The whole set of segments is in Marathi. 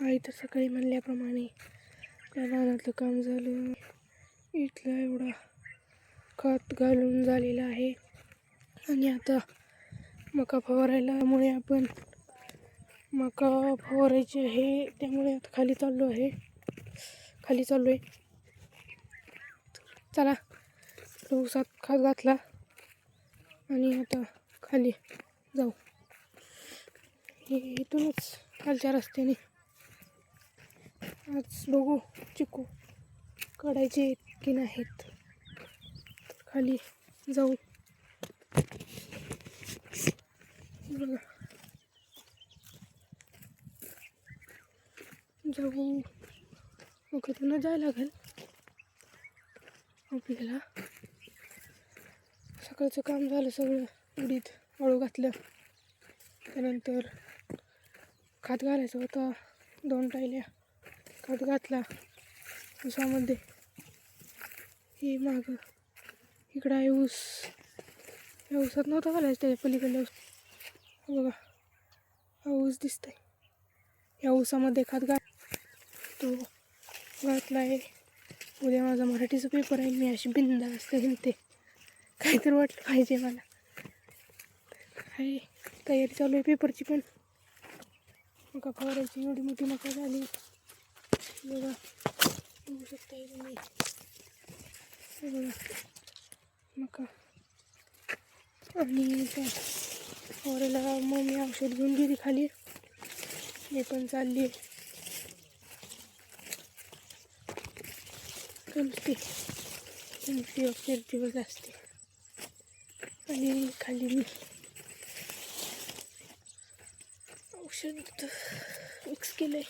आई तर सकाळी म्हणल्याप्रमाणे त्या रानातलं काम झालं. इथला एवढा खत घालून झालेला आहे आणि आता मका फवारायलामुळे आपण मका फवारायची आहे, त्यामुळे आता खाली चाललो आहे. चला ऊसात खत घातला आणि आता खाली जाऊ. हे इथूनच खालच्या रस्त्याने आज बघू चिकू काढायचे की नाहीत. खाली जाऊ. बघा जाऊ मग तिथून जायला लागेल आपल्याला. सकाळचं काम झालं सगळं. उडीद वाळू घातलं, त्यानंतर खत घालायचं होता. 2 टायल्या खत घातला ऊसामध्ये. हे माग इकडं आहे ऊस. या ऊसात नव्हता घालायचं, त्याच्या पलीकडल्या ऊस बघा हा ऊस दिसतंय. या ऊसामध्ये खत तो घातला आहे. उद्या माझा मराठीचा पेपर आहे. मी अशी बिनधास्त हिंडते, काहीतरी वाटलं पाहिजे मला. आहे तयारी चालू आहे पेपरची. पण मका फवारायची एवढी मोठी मका झाली बघा, बघू शकता तुम्ही. बघा मका आणि त्या फवारायला मम्मी औषध घेऊन गेली खाली. मी पण चालली कमती ऑफिसवर असते. आणि खाली मी औषध मिक्स केलंय,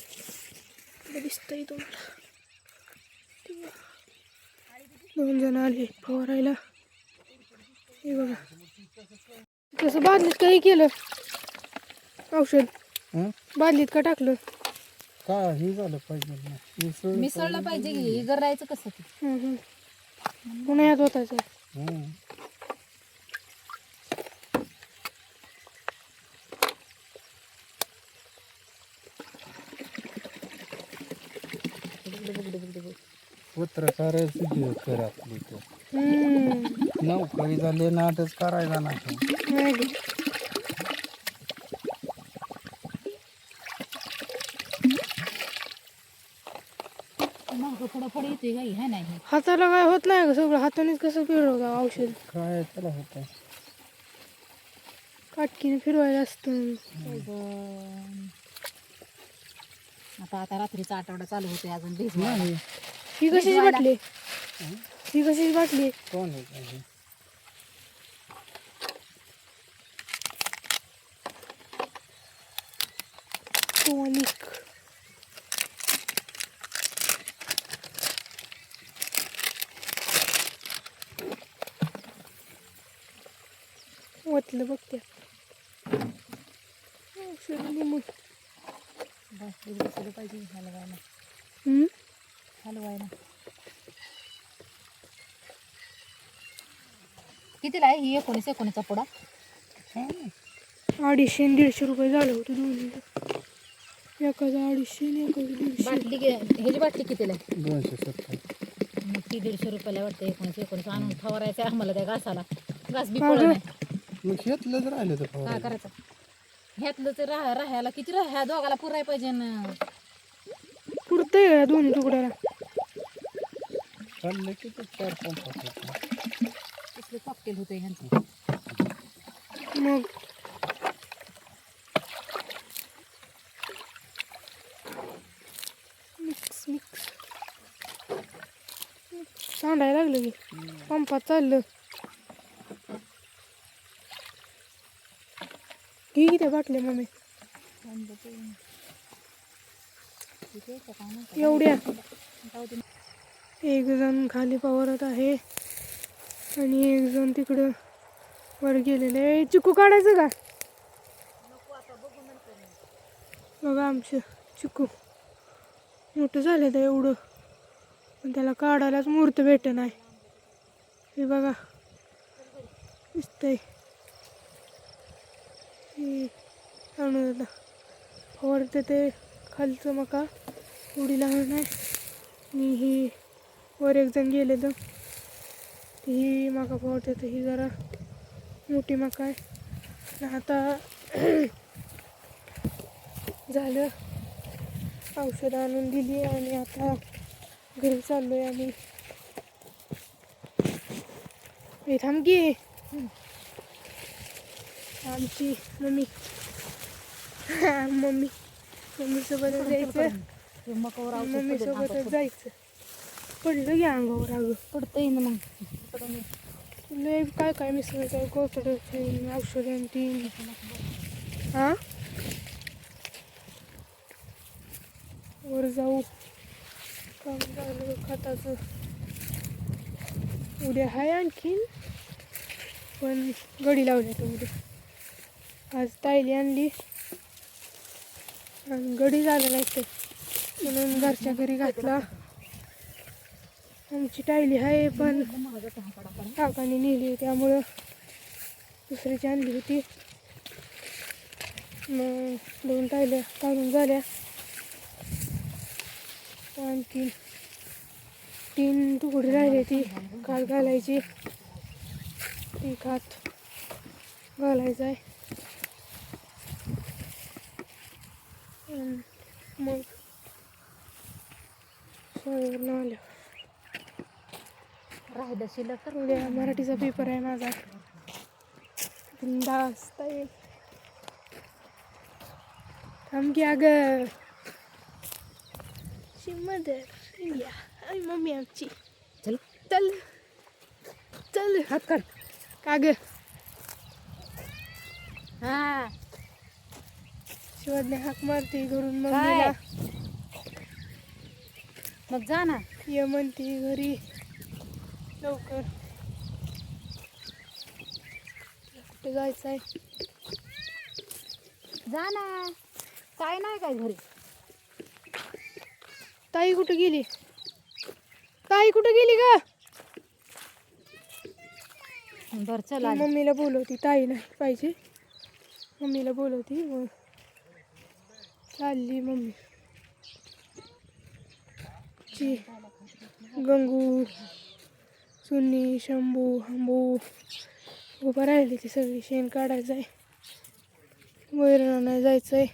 दिसतंय तुम्हाला. 2 जण आले फवारायला. हे बघा तसं बादलीत काही केलं औषध, बादलीत का टाकलं? का हे झालं पाहिजे, मिसळलं पाहिजे की गरायचं कसं ते. उन्हाळ्यात होतायचं. पत्रकार कर आपली तो नोकरी झाले नाटच करायला नाही. पुढे येते गाई है नाही. हाताला काय होत नाही का? सगळं हातानेच कसं फिरवतं औषध. काय त्याला होत काटकीने फिरवायला असतं. आता रात्रीचा आठवडा चालू होतोय अजून भिजवा. ही कशीच बाटली, ही कशीच बाटली. कोण आहे टॉनिक. वाटलं बघते औषध लिंबू बसलं पाहिजे हलवायला. हलवायला कितीला आहे ही? 19 पुडा 250-150 रुपये झालं होतं दोन्ही. एकाचा 250 आणि एकाचा 150. बाटली ह्याची बाटली कितीला आहे? 270. मग ती 150 रुपयाला वाटतं. 19 आणून फवारायचं आहे आम्हाला त्या घासाला. घास बी पडलं नाही. मग घेतलंच राहिलं तर काय करायचं? ह्यातलं तर राहायला किती ह्या दोघाला पुराय पाहिजे ना. पुरतंय का दोन्ही तुकड्याला? चाललं की 4-5 कसलं कॉकटेल होतं ह्यांचं. मग मिक्स सांडायला लागलं की पंपात चाललं. घे की त्या बाटल्या मम्मी एवढ्या. एक जण खाली पवारत आहे आणि एक जण तिकडं वर गेलेले. चिकू काढायचं का? बघा आमचं चिकू मोठं झालं तर एवढं, पण त्याला काढायलाच मुहूर्त भेट नाही. हे बघा दिसतंय. हे फवारते ते खालचं मका एवढी लहान आहे आणि ही वर एक जण गेलेलं ही मका पावते तर ही जरा मोठी मका आहे. आणि आता झालं औषधं आणून दिली आणि आता घरी चाललोय आम्ही. हे थांब की आमची मम्मी मम्मी सोबतच जायचं. मम्मी सोबतच जायचं. पडलं घ्या अंगावर अगं पडतंय ना मग लय काय काय मिसळायचं कोथळं औषधं ती हां वर जाऊ काम झालं खताचं उद्या आहे आणखीन पण गडी लावली तर उद्या आज ताईली आणली आणि गडी झालं नाही ते म्हणून घरच्या घरी घातला. आमची टायली आहे पण काकाने नेली त्यामुळं दुसरीची आणली होती. मग 2 टायल्या काढून झाल्या. आणखी 3 तुकडे राहिले ती खात घालायची. ती खात घालायचं आहे. मग शाळेवरून आल्या राहिलं शिल्लक तर उद्या मराठीचा पेपर आहे माझा. बिंदास ताई थांब की अगं मदर इंडिया आई मम्मी आमची चल चल चल हात काढ. का ग हा शिवडने हाक मारते घरून काय? मम्मीला मग जा ना. ये म्हणते घरी लवकर कुठे जायचं आहे. जा ना. काय नाही काय घरी. ताई कुठे गेली ग बरं चल ती आली. मम्मीला बोलवती ताई नाही पाहिजे मम्मीला बोलवती मग चालली मम्मी ची गंगू सुन्नी शंभू हंबू उभं राहिली ती सगळी शेण काढायचं आहे वैरण आणायला जायचं आहे.